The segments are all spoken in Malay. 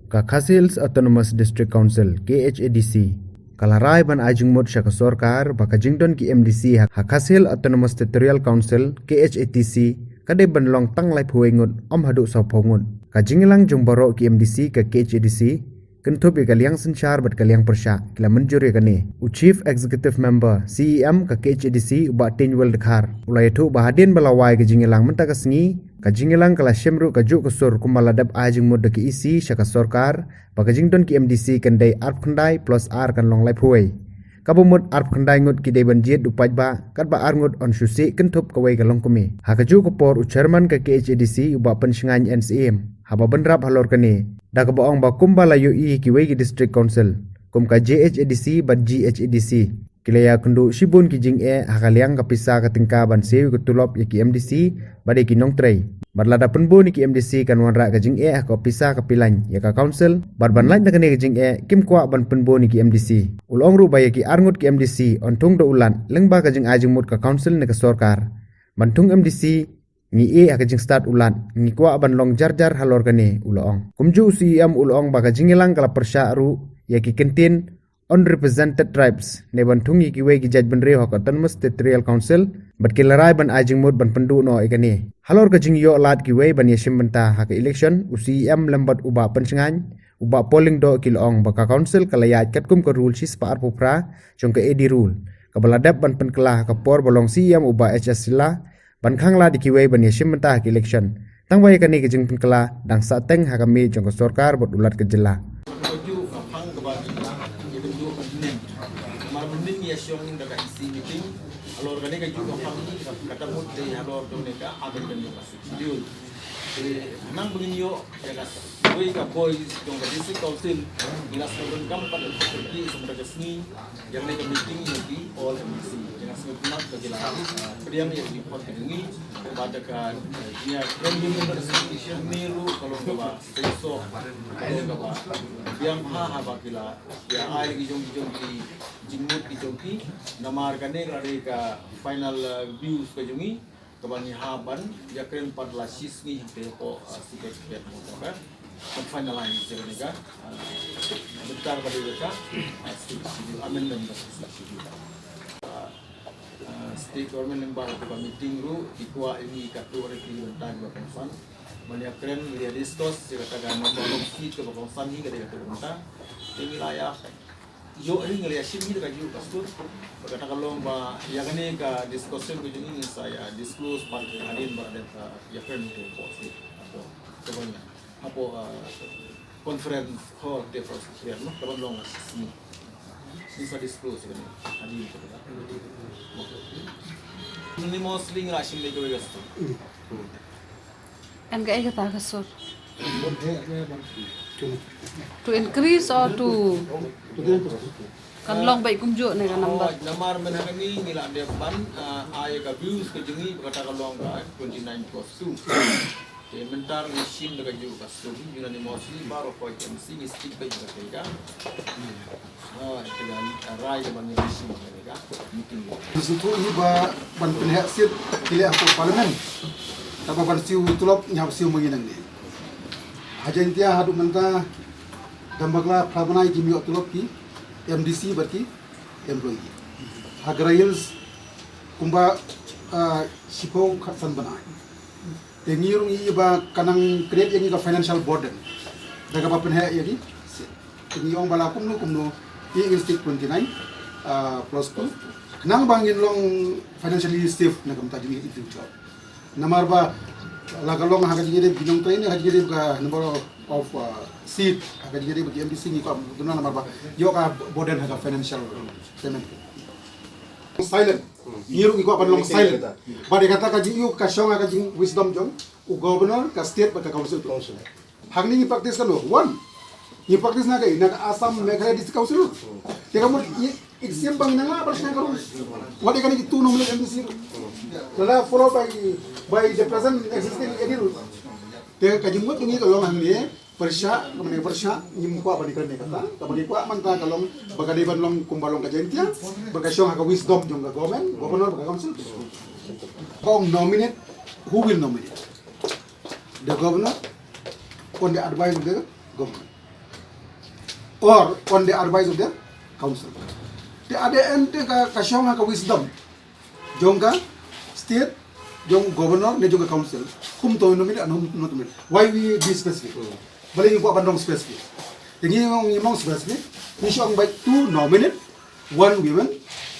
Kakhas Hills Autonomous District Council KHADC kalarai ban ajungmut syaka sorkar baka jingdon ki MDC Kakhas Hills Autonomous Territorial Council KHATC kade ban long tang lai phuengut om hadu sauphongut ka jingilang jungbaro ki MDC ka KHADC kentup kaliang senchar bat kaliang persya kila menjuri kane Chief Executive Member CEM ka KHADC uba tinwel dekhar ulai thu bahadin balawai ka jingilang mentaka sengi ka jingilang kala syemru ka juk kusur kumaladap ajungmut de ki isi syaka sorkar baka jingdon ki MDC kendai arp khandai plus R kan long lai phuai kabumut arp khandai ngut ki dei banjit upaj ba kat ba arngut on susi kentup kawai ka long kumi hakaju ko por chairman ka KHADC uba pensingan NCM haba benrap halor kane da ka baong ba kumbala UI ki wei ki district council kum ka JHADC ba GHADC kilaya kundu shibun ki jing hakaliang ka pisa ka tingka ban sewi ku tulop ya ki MDC bade ki nong trei badlada penbu ni ki MDC kan wanra ka jing ka pisa ka pilan ya ka council bar ban lain ka ne ka jing kim kwa ban penbu ni ki MDC ulong ru ba ya ki arngut ki MDC on tung do ulan lengba ka jing ajungmut ka council ne ka sorkar bantung MDC ni ka jing start ulan ni kwa ban long jar halor ka ne ulong kumju CM ulong ba ka jingilang kala persya ru ya ki kentin unrepresented tribes ne bantungi ki wei ki jaj ban reo ka Autonomous Territorial Council bat ki larai ban ajingmut ban pendu no ikani halor ka jing yo lat ki wei ban yeshim banta ha ka election UCM lambat uba pensingan uba polling do ki long ba ka council kalayat kat kum ka rule sis pa arpupra jong ka edi rule ka baladap ban penklah ka por bolong CM uba HS sila ban khangla di ki wei ban yeshim banta ha ka election tangwai ka ni ki jing penklah dang sa teng ha ka mi jong ka sorkar bot ulat ke jela Syong daga isi meeting alor gani ka juga kami kata mut de alor do neka aben ben yo studio nang begini yo ya boy ka boys dong ka district council gilas ka don kam pada pergi sebenarnya sini yang neka meeting lagi all MDC dengan segenap ka jela priam yang di pot ini pada ka dia ending resolution miru kalau ka so kalau ka yang ha bakila ya ai gi jong di jingmut ki jongki namar kane kare ka final views ka jongi kabani haban ya kren 14 ni hampe ko siket motor ka finalize jene ka bentar pada mereka amendment state government member ka meeting ru ikwa ini katu re ki bentar ba konsan mania kren dia discuss kata ga nomor ki ke konsan hi ka de kata bentar ini layak yo ini ngelihat sini dekat juga pastor berkata kalau ba yang ini ka discussion ko ini saya disclose partai adin berada ya friend ko post apa sebenarnya apa conference hall de first here no kapan long sini bisa disclose ini adin ko ini mostly ngasih lagi ko gasto and ga kata kasur to increase or to kan long baik kumjuk ne kan number namar men kami ngila dia ban ay ka views ke jengi kata kalong ka 29.2 ke mentar machine daga ju ka so yuna ni mostly baro ko MC ni stick baik ka ka dengan rai ban ni machine ka meeting itu ini ba ban penhasil pilih aku parlimen taba ban siu tulop nyap siu menginang ni hajan dia hadu menta dambagla prabanai jimio tulop ki MDC berki employee hagrails kumba sipo khasan banai tengirung i ba kanang create yang ka financial burden daga ba penha yagi tengiyong bala kumno i instik 29 plus 2 nang bangin long financially safe na kamta jimi itu job namar ba lagalong haga jigire binong train haga jigire ka number of seat haga jigire bagi MDC ni ko dunna namar ba yo ka burden haga financial payment silent yiru iko pan long silent ba de kata ka jiu ka shong haga jing wisdom jong u governor ka state ba ka council hagni ni practice kan one ni practice na kay na Assam Meghalaya district council teka mo exam bang na nga prashna karon wala ka ni tuno mo MDC lala follow by the present existing edil te kajimut ngi kalong hangni persya kamane persya nyimpa bani kan kata kabani kwa man ta kalong bagade ban long kumbalong ka jentia bagasyong ha wisdom jong ka governor ka council kong nominate who will nominate the governor on the advice of the government or on the advice of the council. The other end ka syong ka wisdom. Jong ka state, jong governor, ne jong ka council. Kum to nomine and hum not nomine. Why we be specific? Balik yung bandong specific. Yung imong specific, ni syong by two nominate, one women.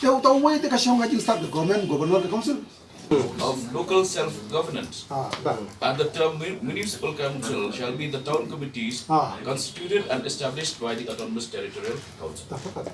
Teu tau way te ka syong ka start the government, governor, the council. Of local self-governance. Bah. And the term municipal council shall be the town committees constituted and established by the autonomous territorial council. Dapat.